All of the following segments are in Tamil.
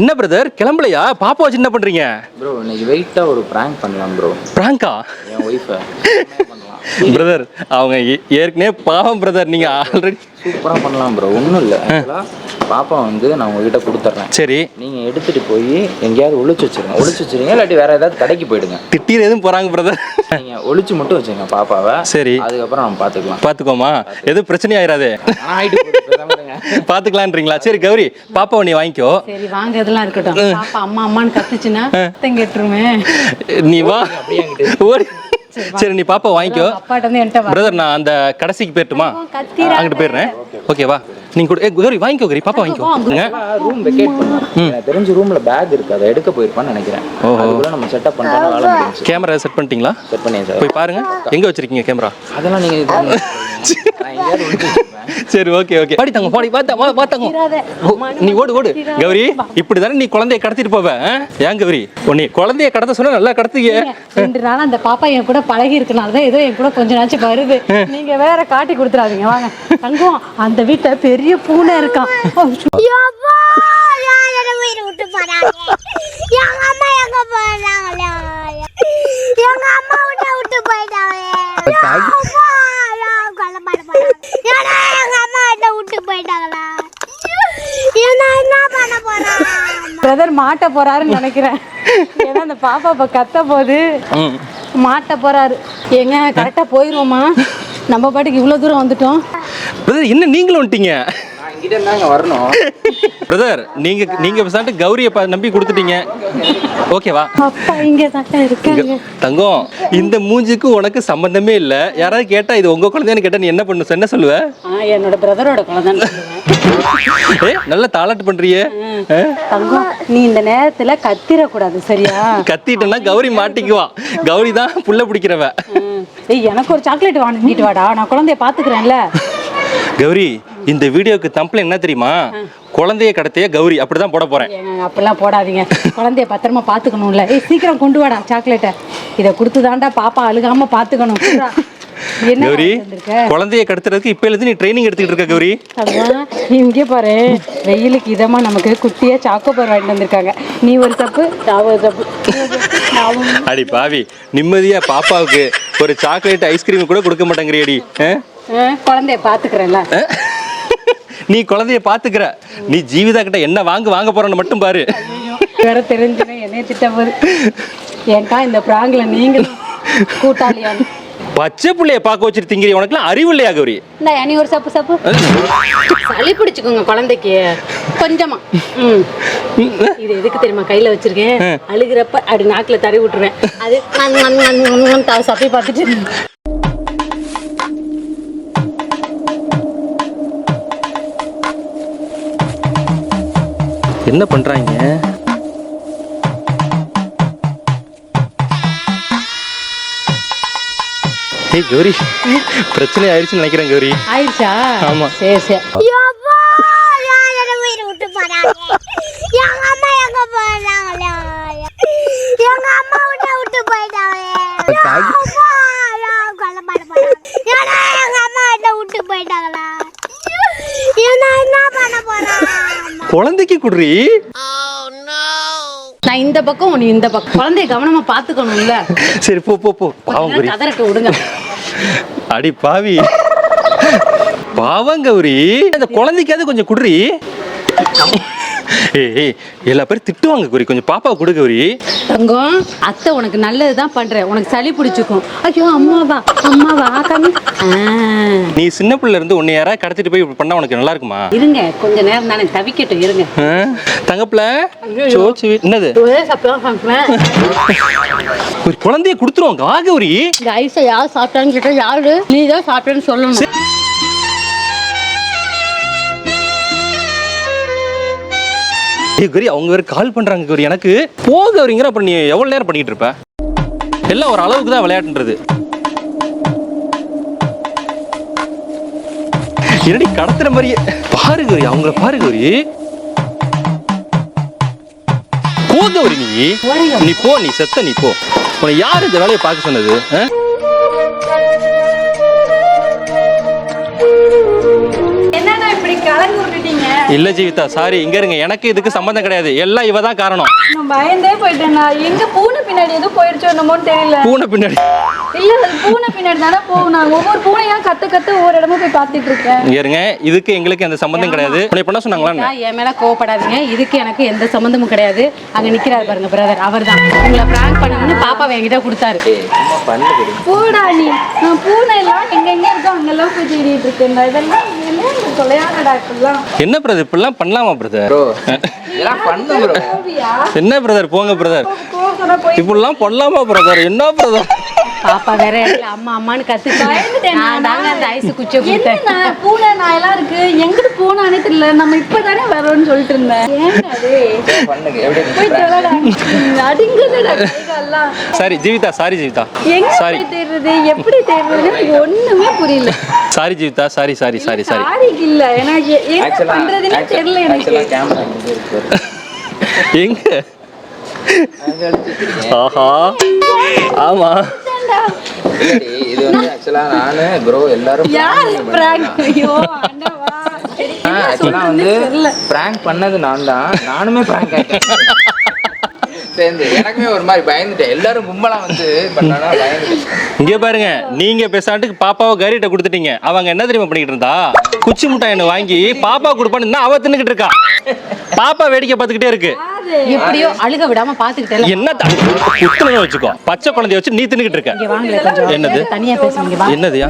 என்ன பிரதர் கிளம்பலையா? பாப்பா வச்சு என்ன பண்றீங்க? ப்ரோ இன்னைக்கு வெயிட்டா ஒரு பிராங்க் பண்ணலாம் ப்ரோ. பிராங்கா? என் ஒய்ஃபை பிரதர் அவங்க ஏற்கனவே பாவம் பிரதர், நீங்க ஆல்ரெடி சூப்பரா பண்ணலாம் ப்ரோ. ஒன்றும் இல்லை, பாப்பா வந்து நான் உங்ககிட்ட கொடுத்துட்றேன். சரி, நீங்க எடுத்துட்டு போய் எங்கேயாவது ஒளிச்சு வச்சிருங்க, இல்லாட்டி வேற ஏதாவது கடைக்கு போயிடுங்க. திட்டீர் எதுவும் போறாங்க பிரதர்? நீங்க ஒளிச்சு மட்டும் வச்சுங்க பாப்பாவை. சரி, அதுக்கப்புறம் நம்ம பாத்துக்கலாம். பாத்துக்கோமா, எதுவும் பிரச்சனை ஆயிராதே, பாத்துக்கலான்றீங்களா? சரி கௌரி, பாப்பாவை நீ வாங்கிக்கோ. சரி வாங்க, இதெல்லாம் இருக்கட்டும். பாப்பா அம்மா அம்மான்னு கத்துச்சுன்னா கேட்டுருமே. நீ வா ஓடி. சரி நீ பாப்பா வாங்கிக்கோ. பிரதர் நான் அந்த கடைசிக்கு போயிட்டுமா? அங்கிட்டு போயிடுறேன். ஓகேவா? நீங்க கூட கௌரி வாங்கிக்கோ. கௌரி பாப்பா வாங்கிக்கோ. ரூம் வெக்கேட் பண்ணலாம். எனக்கு தெரிஞ்ச ரூம்ல பேக் இருக்கு, அதை எடுக்க போயிருப்பான்னு நினைக்கிறேன். அதுக்குள்ள நம்ம செட்டப் பண்றோம். வேலை முடிஞ்சுச்சு. கேமரா செட் பண்ணிட்டீங்களா? செட் பண்ணியா சார்? போய் பாருங்க. எங்க வச்சிருக்கீங்க கேமரா? அதெல்லாம் நீங்க நான் எங்கேயாவது ஒளிச்சு வச்சிருப்பேன். சரி ஓகே ஓகே. பாடி தங்க பாடி பாத்தாங்க. நீ ஓடு ஓடு கௌரி. இப்படிதானே நீ குழந்தைய கடத்திட்டு போவ? ஏன் கௌரி நீ குழந்தைய கடத்த சொன்னா நல்லா கடத்துங்க. 2 நாள் அந்த பாப்பா என் கூட பழகி இருக்கனால தான் ஏதோ என் கூட கொஞ்ச நாச்சும் வருது. நீங்க வேற காட்டி கொடுத்துறாதீங்க. வாங்க தங்கம், அந்த வீட்டுல பெரிய பூனை இருக்கான். பிரதர் மாட்ட போறாருன்னு நினைக்கிறேன். ஏன்னா அந்த பாப்பா இப்ப கத்த போது மாட்ட போறாரு. எங்க கரெக்டா போயிருவோமா? நம்ம பாட்டுக்கு இவ்வளவு தூரம் வந்துட்டோம். பிரதர் என்ன நீங்களும் வந்துட்டீங்க? வரணும் பிரதர். நீங்க பேசாட்டு கௌரிய நம்பி கொடுத்துட்டீங்க. ஓகேவா? அப்பா இங்க தான் இருக்காங்க. தங்கம், இந்த மூஞ்சிக்கு உனக்கு சம்பந்தமே இல்ல. யாராவது கேட்டா இது உங்க குழந்தைன்னு கேட்டா நீ என்ன பண்ணு? என்ன சொல்லுவ? என்னோட பிரதரோட குழந்தை. நல்ல தாளாட்டு பண்றியே. தங்கம், நீ இந்த நேரத்துல கத்திர கூடாது சரியா? கத்திட்டனா கௌரி மாட்டிக்குவா. கௌரி தான் புள்ள பிடிக்கிறவ. எனக்கு ஒரு சாக்லேட் வாங்கிட்டு வாடா, நான் குழந்தைய பாத்துக்கிறேன்ல. கௌரி, இந்த வீடியோக்கு தம்பல என்ன தெரியுமா? குழந்தைய கடத்தைய கௌரி அப்படிதான் போட போறேன். அப்படிலாம் போடாதீங்க. குழந்தைய பத்திரமா பாத்துக்கணும்ல. சீக்கிரம் கொண்டு வாடா சாக்லேட்டை. இதை கொடுத்துதான்டா பாப்பா அழுகாம பாத்துக்கணும். கௌரி, குழந்தைய கடத்துறதுக்கு இப்ப இருந்து நீ ட்ரைனிங் எடுத்துக்கிட்டு இருக்க கௌரி. இங்கே பாரு, வெயிலுக்கு இதமா நமக்கு குட்டியா சாக்கோபார் வாங்கிட்டு வந்திருக்காங்க. நீ ஒரு தப்பு, நான் ஒரு தப்பு. அடி பாவி, நிம்மதியா பாப்பாவுக்கு ஒரு சாக்லேட் ஐஸ்கிரீம் கூட கொடுக்க மாட்டேங்கிறியடி. குழந்தைய பாத்துக்கிறேன்ல. நீ குழந்தைய பாத்துக்கிற, நீ ஜீவிதா கிட்ட என்ன வாங்க போறன்னு மட்டும் பாரு. வேற தெரிஞ்சுன்னு என்னைய திட்ட போது. ஏன்டா இந்த பிராங்க்ல நீங்க கூட்டாளியா? பச்சை புள்ளைய பாக்க வச்சிருத்தீங்க. உனக்குலாம் அறிவு இல்லையா கௌரி? நீ ஒரு சப்பு சளி பிடிச்சுக்கோங்க குழந்தைக்கு கொஞ்சமா. இது எதுக்கு தெரியுமா கையில வச்சிருக்கேன்? அழுகிறப்ப அப்படி நாக்குல தடவி விட்டுருவேன். அது சப்பி பார்த்துட்டு என்ன பண்றாங்க? ஏய் கௌரி, பிரச்சனை ஆயிடுச்சுன்னு நினைக்கிறேன் கௌரி. ஆயிடுச்சா? ஆமா. சரி சரி. குழந்தைக்கு குடுறி. நான் இந்த பக்கம், நீ இந்த பக்கம். குழந்தைய கவனமா பாத்துக்கணும்ல. சரி போ போ போ. பாவம் கௌரி. கதறட்டு விடுங்க. அடி பாவி, பாவம் கௌரி. அந்த குழந்தைக்காவது கொஞ்சம் குடுறி. ஏய் எல்லா பேரும் திட்டுவாங்க கௌரி, கொஞ்சம் பாப்பா குடு கௌரி. தங்கம், அத்தை உனக்கு நல்லதுதான் பண்றேன். உனக்கு சளி பிடிச்சுக்கும். ஐயோ அம்மாவா கண்ணு. நீ சின்ன பிள்ளை இருந்து உன்னை யாராவது கடத்திட்டு போய் பண்ணா உனக்கு நல்லா இருக்குமா? இருங்க கொஞ்ச நேரம் தானே, தவிக்கட்டும் இருங்க. தங்கப்பிள்ள சோச்சு என்னது? ஒரு குழந்தைய கொடுத்துருவாங்க வா கௌரி. இந்த ஐஸை யார் சாப்பிட்டான்னு கேட்டா யாரு? நீ தான் சாப்பிட்டேன்னு சொல்லணும். கௌரி அவங்க வேற கால் பண்றாங்க கௌரி. எனக்கு போ கௌரிங்கிற. அப்புறம் நீ எவ்வளவு நேரம் பண்ணிட்டு இருப்ப? எல்லாம் ஒரு அளவுக்கு தான் விளையாட்டுன்றது. என்னடி கடத்துற மாதிரியே பாரு கௌரி, அவங்கள பாரு கௌரி. போ கௌரி, நீ போ, நீ செத்த நீ போ. உன்னை யாரு இந்த வேலையை பார்க்க சொன்னது? என்னன்னா இப்படி கலந்து விட்டுட்டீங்க? இல்ல ஜீவிதா சாரி, இங்க இருங்க, எனக்கு இதுக்கு சம்பந்தம் கிடையாது, எல்லாம் இவ தான் காரணம். நான் பயந்தே போயிட்டேன்னா எங்க பூனை பின்னாடி எதுவும் போயிருச்சோ என்னமோன்னு தெரியல. பூனை பின்னாடி இல்ல அது பூனை பின்னாடி தானே போகும். நான் ஒவ்வொரு பூனையா கத்த ஒவ்வொரு இடமும் போய் பார்த்துட்டு இருக்கேன். இங்க இருங்க, இதுக்கு எங்களுக்கு எந்த சம்பந்தம் கிடையாது. உன்னை பண்ண சொன்னாங்களா என்ன? என் மேல கோவப்படாதீங்க, இதுக்கு எனக்கு எந்த சம்பந்தமும் கிடையாது. அங்க நிக்கிறாரு பாருங்க பிரதர், அவர் தான் உங்களை பிராங்க் பண்ணணும்னு பாப்பாவை என்கிட்ட கொடுத்தாரு. சும்மா பண்ணு. போடா நீ. நான் பூனை எல்லாம் எங்க இருக்கோ அங்கெல்லாம் போய் தேடிட்டு இருக்கேன். இதெல்லாம் என்ன தொலையானடா இப்பெல்லாம். என்ன பிரதர் இப்படிலாம் பண்ணலாமா பிரதர்? ப்ரோ இதெல்லாம் பண்ணு ப்ரோ. என்ன பிரதர் போங்க பிரதர், இப்படிலாம் பண்ணலாமா பிரதர்? என்ன பிரதர்? பாப்பா வேற இடத்துல அம்மா அம்மான்னு கத்துக்கிட்டேன். நான் தாங்க அந்த ஐஸ் குச்சியை கொடுத்தேன். என்ன பூனை நாயெல்லாம் இருக்கு, எங்கிட்டு போனானே தெரியல. நம்ம இப்பதானே வரோம்னு சொல்லிட்டு இருந்தேன். ஏங்க அது பண்ணுங்க. எப்படி போய் தொலைடா. அடிங்குதுடா கைகாலெல்லாம். சாரி ஜீவிதா, சாரி ஜீவிதா, எங்க சாரி போய் தேடுறது, எப்படி தேடுறதுன்னு எனக்கு ஒண்ணுமே புரியல. Sorry Jeevitha, sorry sorry sorry sorry. சாரிக்கு இல்ல, எனக்கு என்ன பண்றதுன்னு தெரியல எனக்கு. ஆக்சுவலா கேமரா இங்க இருக்கு. எங்க? அங்க அடிச்சிருக்கீங்க. ஆஹா ஆமா. இல்லடி, இது வந்து ஆக்சுவலா நானு ப்ரோ எல்லாரும் யாரு prank? ஐயோ ஆண்டவா. ஆக்சுவலா வந்து பிராங்க் பண்ணது நான் தான். நானுமே பிராங்க் ஆயிட்டேன் சேர்ந்து. எனக்குமே ஒரு மாதிரி பயந்துட்டேன். எல்லாரும் கும்பலா வந்து பண்ணானா பயந்துட்டேன். இங்க பாருங்க, நீங்க பேசாட்டுக்கு பாப்பாவை கரிட்ட கொடுத்துட்டீங்க. அவங்க என்ன தெரியுமா பண்ணிக்கிட்டு இருந்தா, குச்சி முட்டாய் என்ன வாங்கி பாப்பா கொடுப்பான்னு அவ தின்னுக்கிட்டு இருக்கா. பாப்பா வேடிக்கை பார்த்துக்கிட்டே இருக்கு. எப்படியோ அழுக விடாம பாத்துக்கிட்டே என்ன குத்துனதை வச்சுக்கோ, பச்சை குழந்தைய வச்சு நீ தின்னுக்கிட்டு இருக்க. இங்க வாங்கல கொஞ்சம். என்னது? தனியா பேசுங்க வா. என்னதுயா?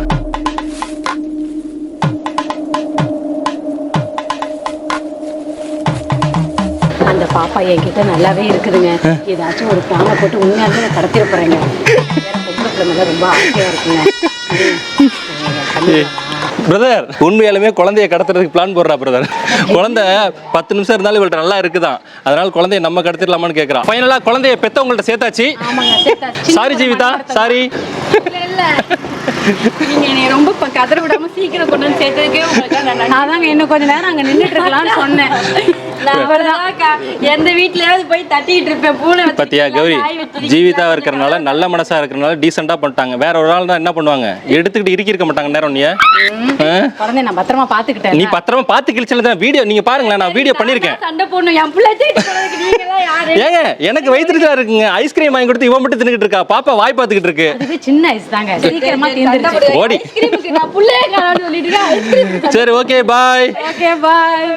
அந்த பாப்பா என்கிட்ட நல்லாவே இருக்குதுங்க. ஏதாச்சும் ஒரு பிளான போட்டு உண்மையாலுமே நான் கடத்திட போறேங்க. பொம்பளை பிள்ளை மேல ரொம்ப ஆசையா இருக்குங்க. பிரதர் உண்மையாலுமே குழந்தைய கடத்துறதுக்கு பிளான் போடுறா பிரதர். குழந்தை 10 நிமிஷம் இருந்தாலும் இவள்கிட்ட நல்லா இருக்குதான், அதனால குழந்தைய நம்ம கடத்திடலாமான்னு கேட்கறான். ஃபைனலா குழந்தைய பெத்தவங்கள்ட்ட சேர்த்தாச்சு. ஆமாங்க சேர்த்தாச்சு. Sorry Jeevitha, sorry. இல்ல நீங்க என்னை ரொம்ப கதற விடாம சீக்கிரம் கொண்டு வந்து சேர்த்ததுக்கே உங்களுக்கு நான் தாங்க இன்னும் கொஞ்ச நேரம் அங்க நின்னுட்டு இருக்கலாம்னு சொன்னேன். எந்த வீட்லயாவது போய் தட்டிட்டு இருப்பேன். பூனை பத்தியா கௌரி, ஜீவிதா இருக்கிறனால நல்ல மனசா இருக்கிறனால டீசெண்டா பண்ணிட்டாங்க. வேற ஒரு ஆள் தான் என்ன பண்ணுவாங்க, எடுத்துக்கிட்டு இறுக்கி இருக்க மாட்டாங்க நேரம். நீ குழந்தைய நான் பத்திரமா பாத்துக்கிட்டேன். நீ பத்திரமா பாத்து கிழிச்சல தான் வீடியோ நீங்க பாருங்களேன், நான் வீடியோ பண்ணிருக்கேன். சண்டை போடணும் என் பிள்ளை நீங்களாம் யாரு? ஏங்க எனக்கு வயிற்றுச்சலா இருக்குங்க, ஐஸ்கிரீம் வாங்கி கொடுத்து இவன் மட்டும் தின்னுக்கிட்டு இருக்கா, பாப்பா வாய் பார்த்துக்கிட்டு இருக்கு. அதுவே சின்ன ஐஸ் தாங்க, சீக்கிரமா தீந்துருச்சு. ஓடி. ஐஸ்கிரீமுக்கு நான் பிள்ளைய காணோம்னு சொல்லிட்டு இருக்கேன். சரி ஓகே பாய். Okay bye.